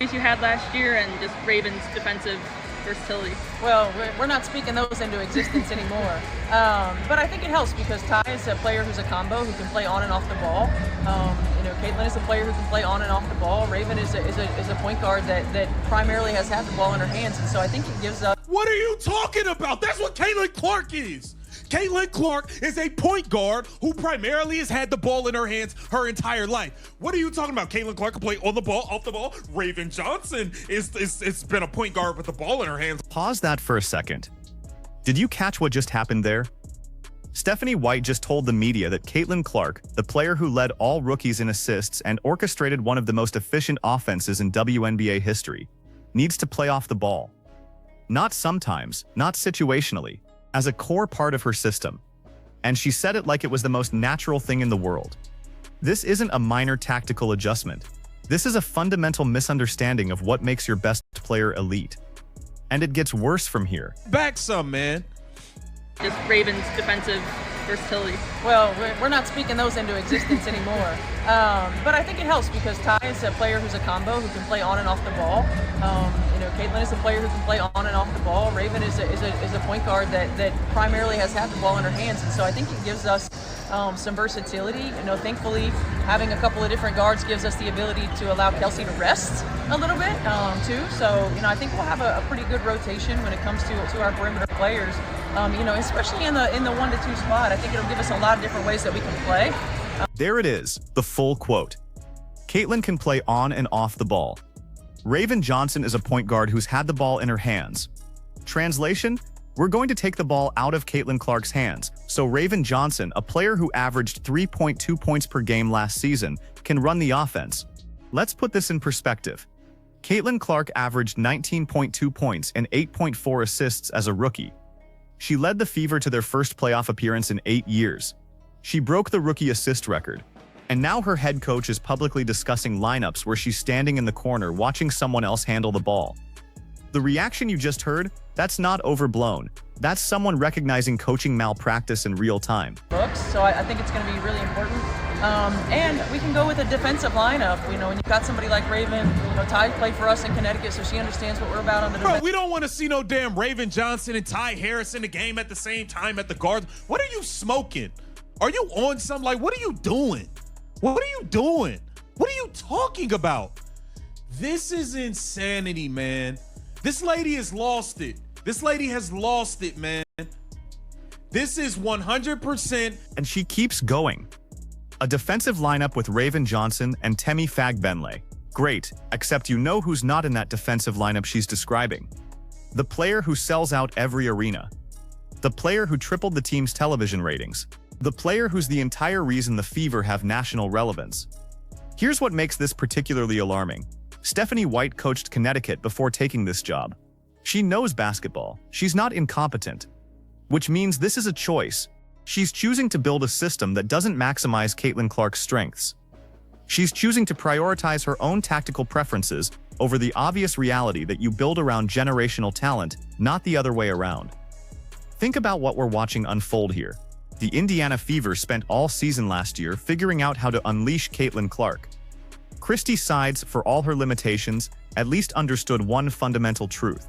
You had last year and just Ravens' defensive versatility? Well, we're not speaking those into existence anymore. But I think it helps because Ty is a player who's a combo who can play on and off the ball. Caitlin is a player who can play on and off the ball. Raven is a point guard that primarily has had the ball in her hands, and so I think it gives us. What are you talking about? That's what Caitlin Clark is. Caitlin Clark is a point guard who primarily has had the ball in her hands her entire life. What are you talking about? Caitlin Clark can play on the ball, off the ball. Raven Johnson it's been a point guard with the ball in her hands. Pause that for a second. Did you catch what just happened there? Stephanie White just told the media that Caitlin Clark, the player who led all rookies in assists and orchestrated one of the most efficient offenses in WNBA history, needs to play off the ball. Not sometimes, not situationally, as a core part of her system. And she said it like it was the most natural thing in the world. This isn't a minor tactical adjustment. This is a fundamental misunderstanding of what makes your best player elite. And it gets worse from here. Back some, man. Just Ravens' defensive versatility? Well, we're not speaking those into existence anymore. But I think it helps because Ty is a player who's a combo who can play on and off the ball. Caitlin is a player who can play on and off the ball. Raven is a point guard that primarily has had the ball in her hands, and so I think it gives us some versatility. Thankfully, having a couple of different guards gives us the ability to allow Kelsey to rest a little bit too. So I think we'll have a pretty good rotation when it comes to our perimeter players. Especially in the 1-2 spot. I think it'll give us a lot of different ways that we can play. There it is, the full quote. Caitlin can play on and off the ball. Raven Johnson is a point guard who's had the ball in her hands. Translation: we're going to take the ball out of Caitlin Clark's hands, so Raven Johnson, a player who averaged 3.2 points per game last season, can run the offense. Let's put this in perspective. Caitlin Clark averaged 19.2 points and 8.4 assists as a rookie. She led the Fever to their first playoff appearance in 8 years. She broke the rookie assist record. And now her head coach is publicly discussing lineups where she's standing in the corner watching someone else handle the ball. The reaction you just heard, that's not overblown. That's someone recognizing coaching malpractice in real time. So I think it's going to be really important. And we can go with a defensive lineup. When you've got somebody like Raven, Ty played for us in Connecticut, so she understands what we're about on the defense. Bro, we don't want to see no damn Raven Johnson and Ty Harris in the game at the same time at the guards. What are you smoking? Are you on something? Like, what are you doing? What are you doing? What are you talking about? This is insanity, man. This lady has lost it. This lady has lost it, man. This is 100%. And she keeps going. A defensive lineup with Raven Johnson and Temi Fagbenle. Great, except you know who's not in that defensive lineup she's describing. The player who sells out every arena. The player who tripled the team's television ratings. The player who's the entire reason the Fever have national relevance. Here's what makes this particularly alarming. Stephanie White coached Connecticut before taking this job. She knows basketball. She's not incompetent. Which means this is a choice. She's choosing to build a system that doesn't maximize Caitlin Clark's strengths. She's choosing to prioritize her own tactical preferences over the obvious reality that you build around generational talent, not the other way around. Think about what we're watching unfold here. The Indiana Fever spent all season last year figuring out how to unleash Caitlin Clark. Christie Sides, for all her limitations, at least understood one fundamental truth.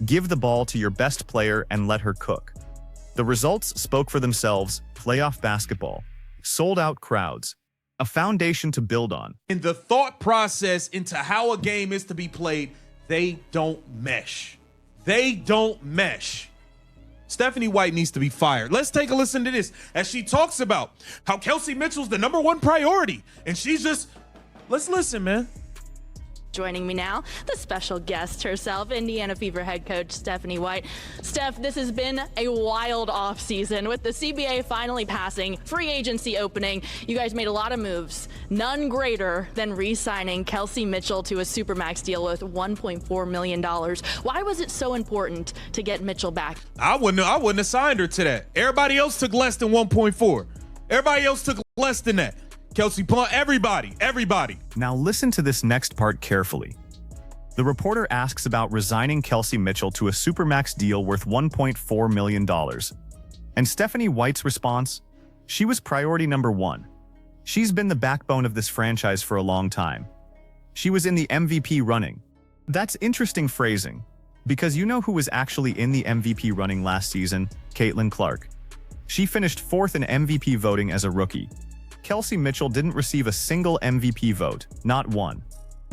Give the ball to your best player and let her cook. The results spoke for themselves: playoff basketball, sold-out crowds, a foundation to build on. In the thought process into how a game is to be played, they don't mesh. They don't mesh. Stephanie White needs to be fired. Let's take a listen to this as she talks about how Kelsey Mitchell's the #1 priority. And she's just, let's listen, man. Joining me now, the special guest herself, Indiana Fever head coach Stephanie White. Steph, this has been a wild offseason with the CBA finally passing, free agency opening. You guys made a lot of moves, none greater than re-signing Kelsey Mitchell to a Supermax deal with $1.4 million. Why was it so important to get Mitchell back? I wouldn't have signed her to that. Everybody else took less than 1.4. Everybody else took less than that. Kelsey Plum, everybody. Now listen to this next part carefully. The reporter asks about resigning Kelsey Mitchell to a Supermax deal worth $1.4 million. And Stephanie White's response? She was priority #1. She's been the backbone of this franchise for a long time. She was in the MVP running. That's interesting phrasing, because you know who was actually in the MVP running last season? Caitlin Clark. She finished 4th in MVP voting as a rookie. Kelsey Mitchell didn't receive a single MVP vote, not one.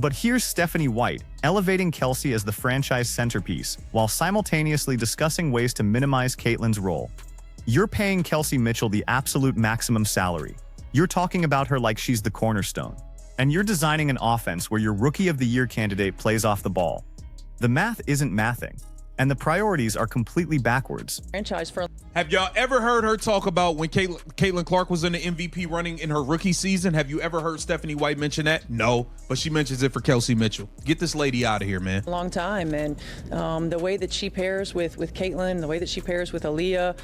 But here's Stephanie White, elevating Kelsey as the franchise centerpiece, while simultaneously discussing ways to minimize Caitlin's role. You're paying Kelsey Mitchell the absolute maximum salary. You're talking about her like she's the cornerstone. And you're designing an offense where your Rookie of the Year candidate plays off the ball. The math isn't mathing, and the priorities are completely backwards. Franchise for. Have y'all ever heard her talk about when Caitlin Clark was in the MVP running in her rookie season? Have you ever heard Stephanie White mention that? No, but she mentions it for Kelsey Mitchell. Get this lady out of here, man. Long time, and the way that she pairs with Caitlin, the way that she pairs with Aaliyah,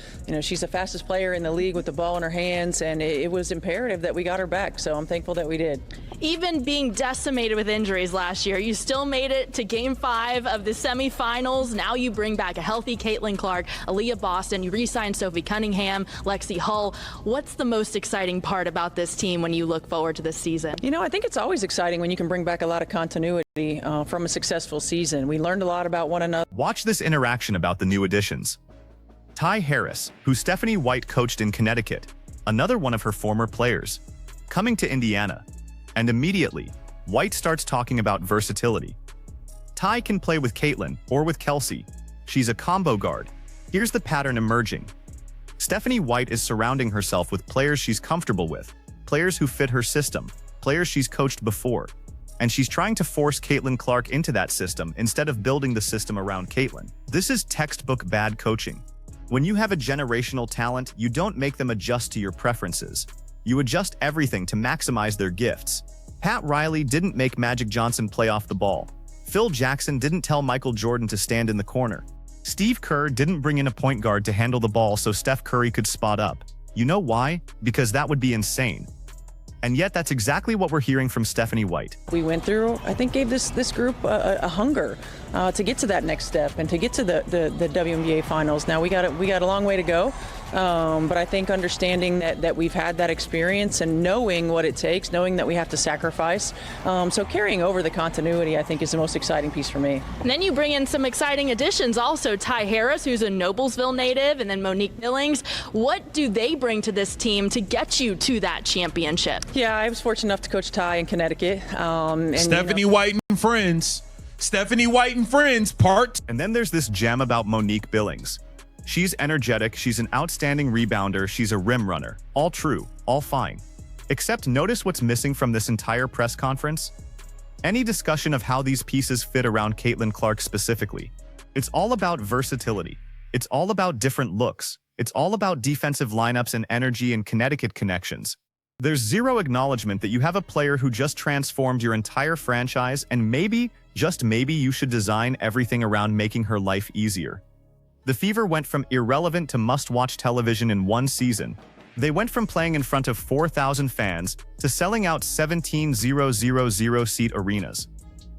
she's the fastest player in the league with the ball in her hands, and it was imperative that we got her back, so I'm thankful that we did. Even being decimated with injuries last year, you still made it to Game 5 of the semifinals. Now you bring back a healthy Caitlin Clark, Aaliyah Boston, you re-signed Sophie Cunningham, Lexi Hull. What's the most exciting part about this team when you look forward to this season? I think it's always exciting when you can bring back a lot of continuity from a successful season. We learned a lot about one another. Watch this interaction about the new additions. Ty Harris, who Stephanie White coached in Connecticut, another one of her former players, coming to Indiana. And immediately, White starts talking about versatility. Ty can play with Caitlin or with Kelsey. She's a combo guard. Here's the pattern emerging. Stephanie White is surrounding herself with players she's comfortable with, players who fit her system, players she's coached before. And she's trying to force Caitlin Clark into that system instead of building the system around Caitlin. This is textbook bad coaching. When you have a generational talent, you don't make them adjust to your preferences. You adjust everything to maximize their gifts. Pat Riley didn't make Magic Johnson play off the ball. Phil Jackson didn't tell Michael Jordan to stand in the corner. Steve Kerr didn't bring in a point guard to handle the ball so Steph Curry could spot up. You know why? Because that would be insane. And yet that's exactly what we're hearing from Stephanie White. We went through, I think, gave this group a hunger to get to that next step and to get to the WNBA finals. Now we got a long way to go, but I think understanding that we've had that experience and knowing what it takes, knowing that we have to sacrifice, so carrying over the continuity, I think, is the most exciting piece for me. And then you bring in some exciting additions also. Ty Harris, who's a Noblesville native, and then Monique Billings. What do they bring to this team to get you to that championship? Yeah, I was fortunate enough to coach Ty in Connecticut. And Stephanie White and friends. Stephanie White and friends, part. And then there's this gem about Monique Billings. She's energetic, she's an outstanding rebounder, she's a rim runner. All true, all fine. Except notice what's missing from this entire press conference? Any discussion of how these pieces fit around Caitlin Clark specifically. It's all about versatility. It's all about different looks. It's all about defensive lineups and energy and Connecticut connections. There's zero acknowledgement that you have a player who just transformed your entire franchise, and maybe, just maybe, you should design everything around making her life easier. The Fever went from irrelevant to must-watch television in one season. They went from playing in front of 4,000 fans to selling out 17,000-seat arenas.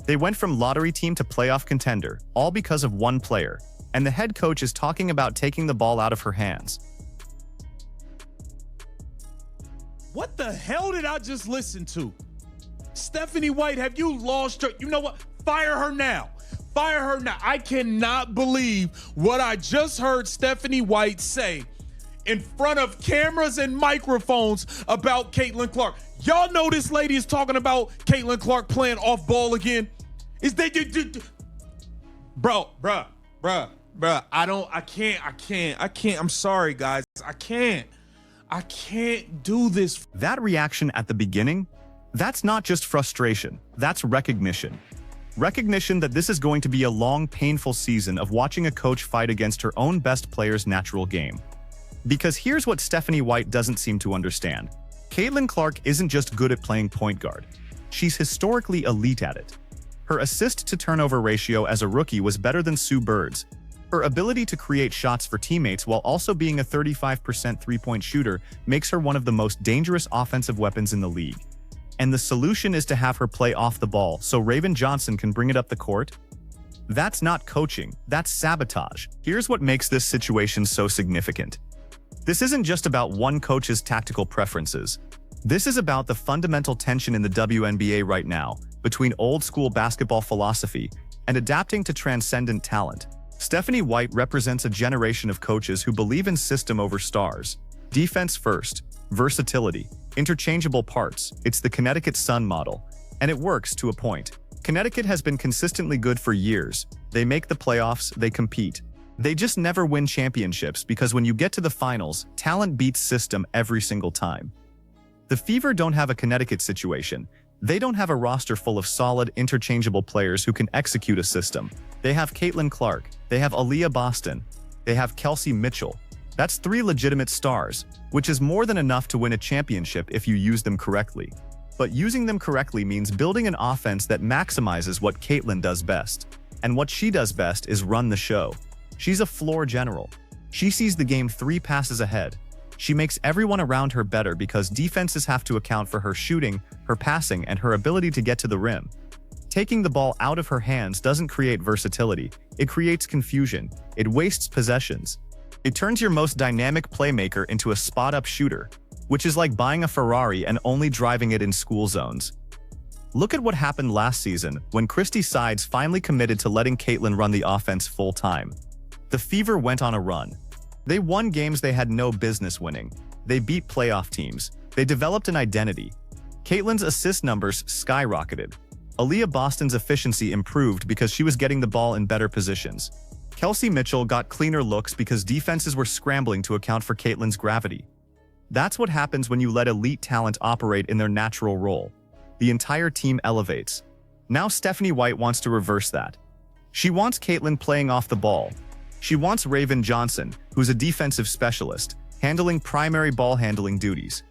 They went from lottery team to playoff contender, all because of one player, and the head coach is talking about taking the ball out of her hands. What the hell did I just listen to? Stephanie White, have you lost her? You know what? Fire her now. Fire her now. I cannot believe what I just heard Stephanie White say in front of cameras and microphones about Caitlin Clark. Y'all know this lady is talking about Caitlin Clark playing off ball again. Is they bruh. I can't. I'm sorry, guys. I can't do this. That reaction at the beginning, that's not just frustration, that's recognition. Recognition that this is going to be a long, painful season of watching a coach fight against her own best player's natural game. Because here's what Stephanie White doesn't seem to understand. Caitlin Clark isn't just good at playing point guard. She's historically elite at it. Her assist-to-turnover ratio as a rookie was better than Sue Bird's. Her ability to create shots for teammates while also being a 35% three-point shooter makes her one of the most dangerous offensive weapons in the league. And the solution is to have her play off the ball so Raven Johnson can bring it up the court? That's not coaching, that's sabotage. Here's what makes this situation so significant. This isn't just about one coach's tactical preferences. This is about the fundamental tension in the WNBA right now, between old-school basketball philosophy and adapting to transcendent talent. Stephanie White represents a generation of coaches who believe in system over stars. Defense first, versatility, interchangeable parts. It's the Connecticut Sun model, and it works to a point. Connecticut has been consistently good for years. They make the playoffs, they compete. They just never win championships because when you get to the finals, talent beats system every single time. The Fever don't have a Connecticut situation. They don't have a roster full of solid, interchangeable players who can execute a system. They have Caitlin Clark, they have Aaliyah Boston, they have Kelsey Mitchell. That's 3 legitimate stars, which is more than enough to win a championship if you use them correctly. But using them correctly means building an offense that maximizes what Caitlin does best. And what she does best is run the show. She's a floor general. She sees the game 3 passes ahead. She makes everyone around her better because defenses have to account for her shooting, her passing, and her ability to get to the rim. Taking the ball out of her hands doesn't create versatility. It creates confusion. It wastes possessions. It turns your most dynamic playmaker into a spot-up shooter, which is like buying a Ferrari and only driving it in school zones. Look at what happened last season when Christy Sides finally committed to letting Caitlin run the offense full-time. The Fever went on a run. They won games they had no business winning. They beat playoff teams. They developed an identity. Caitlin's assist numbers skyrocketed. Aaliyah Boston's efficiency improved because she was getting the ball in better positions. Kelsey Mitchell got cleaner looks because defenses were scrambling to account for Caitlin's gravity. That's what happens when you let elite talent operate in their natural role. The entire team elevates. Now Stephanie White wants to reverse that. She wants Caitlin playing off the ball. She wants Raven Johnson, who's a defensive specialist, handling primary ball handling duties.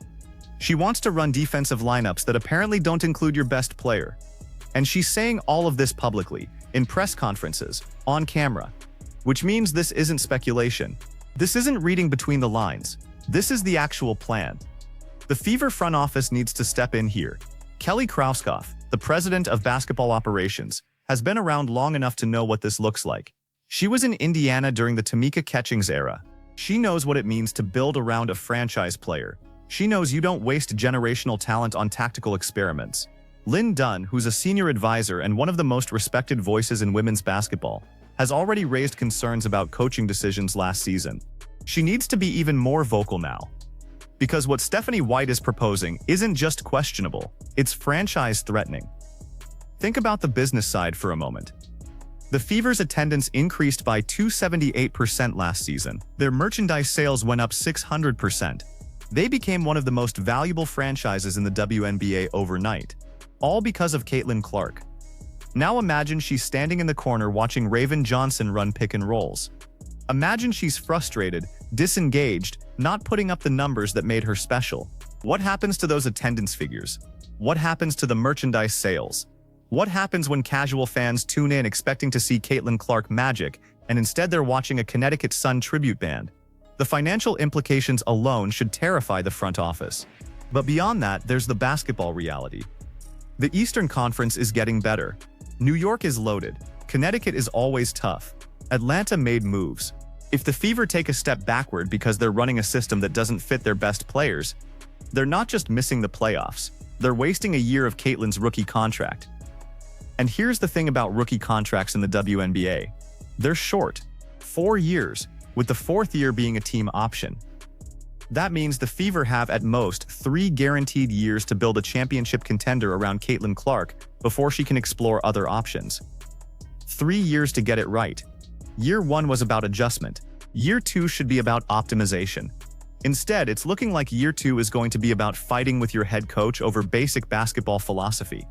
She wants to run defensive lineups that apparently don't include your best player. And she's saying all of this publicly, in press conferences, on camera. Which means this isn't speculation. This isn't reading between the lines. This is the actual plan. The Fever front office needs to step in here. Kelly Krauskopf, the president of basketball operations, has been around long enough to know what this looks like. She was in Indiana during the Tamika Catchings era. She knows what it means to build around a franchise player. She knows you don't waste generational talent on tactical experiments. Lynn Dunn, who's a senior advisor and one of the most respected voices in women's basketball, has already raised concerns about coaching decisions last season. She needs to be even more vocal now. Because what Stephanie White is proposing isn't just questionable, it's franchise-threatening. Think about the business side for a moment. The Fever's attendance increased by 278% last season. Their merchandise sales went up 600%. They became one of the most valuable franchises in the WNBA overnight, all because of Caitlin Clark. Now imagine she's standing in the corner watching Raven Johnson run pick and rolls. Imagine she's frustrated, disengaged, not putting up the numbers that made her special. What happens to those attendance figures? What happens to the merchandise sales? What happens when casual fans tune in expecting to see Caitlin Clark magic, and instead they're watching a Connecticut Sun tribute band? The financial implications alone should terrify the front office. But beyond that, there's the basketball reality. The Eastern Conference is getting better. New York is loaded. Connecticut is always tough. Atlanta made moves. If the Fever take a step backward because they're running a system that doesn't fit their best players, they're not just missing the playoffs, they're wasting a year of Caitlin's rookie contract. And here's the thing about rookie contracts in the WNBA. They're short. 4 years, with the 4th year being a team option. That means the Fever have at most 3 guaranteed years to build a championship contender around Caitlin Clark before she can explore other options. 3 years to get it right. Year 1 was about adjustment. Year 2 should be about optimization. Instead, it's looking like Year 2 is going to be about fighting with your head coach over basic basketball philosophy.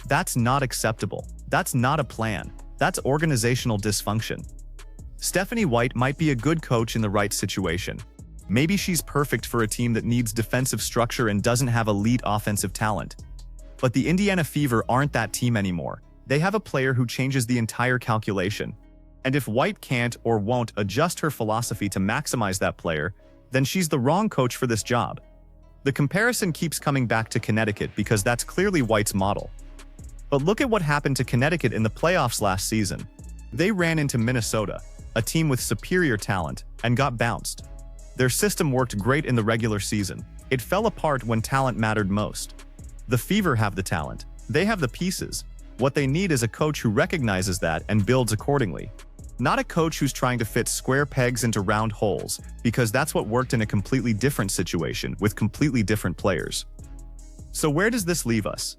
That's not acceptable. That's not a plan. That's organizational dysfunction. Stephanie White might be a good coach in the right situation. Maybe she's perfect for a team that needs defensive structure and doesn't have elite offensive talent. But the Indiana Fever aren't that team anymore. They have a player who changes the entire calculation. And if White can't or won't adjust her philosophy to maximize that player, then she's the wrong coach for this job. The comparison keeps coming back to Connecticut because that's clearly White's model. But look at what happened to Connecticut in the playoffs last season. They ran into Minnesota, a team with superior talent, and got bounced. Their system worked great in the regular season. It fell apart when talent mattered most. The Fever have the talent. They have the pieces. What they need is a coach who recognizes that and builds accordingly. Not a coach who's trying to fit square pegs into round holes, because that's what worked in a completely different situation with completely different players. So where does this leave us?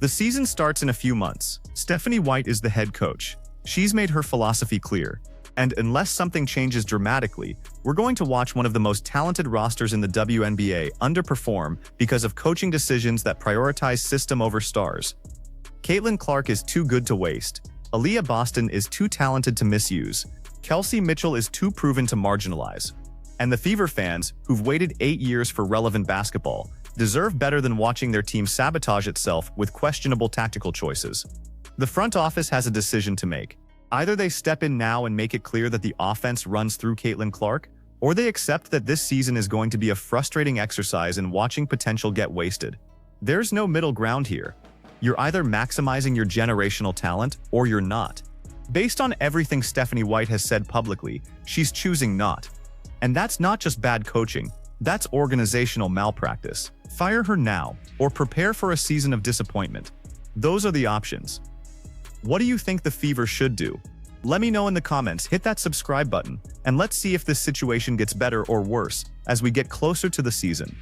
The season starts in a few months. Stephanie White is the head coach. She's made her philosophy clear. And unless something changes dramatically, we're going to watch one of the most talented rosters in the WNBA underperform because of coaching decisions that prioritize system over stars. Caitlin Clark is too good to waste. Aaliyah Boston is too talented to misuse. Kelsey Mitchell is too proven to marginalize. And the Fever fans, who've waited 8 years for relevant basketball, deserve better than watching their team sabotage itself with questionable tactical choices. The front office has a decision to make. Either they step in now and make it clear that the offense runs through Caitlin Clark, or they accept that this season is going to be a frustrating exercise in watching potential get wasted. There's no middle ground here. You're either maximizing your generational talent, or you're not. Based on everything Stephanie White has said publicly, she's choosing not. And that's not just bad coaching, that's organizational malpractice. Fire her now, or prepare for a season of disappointment. Those are the options. What do you think the Fever should do? Let me know in the comments, hit that subscribe button, and let's see if this situation gets better or worse as we get closer to the season.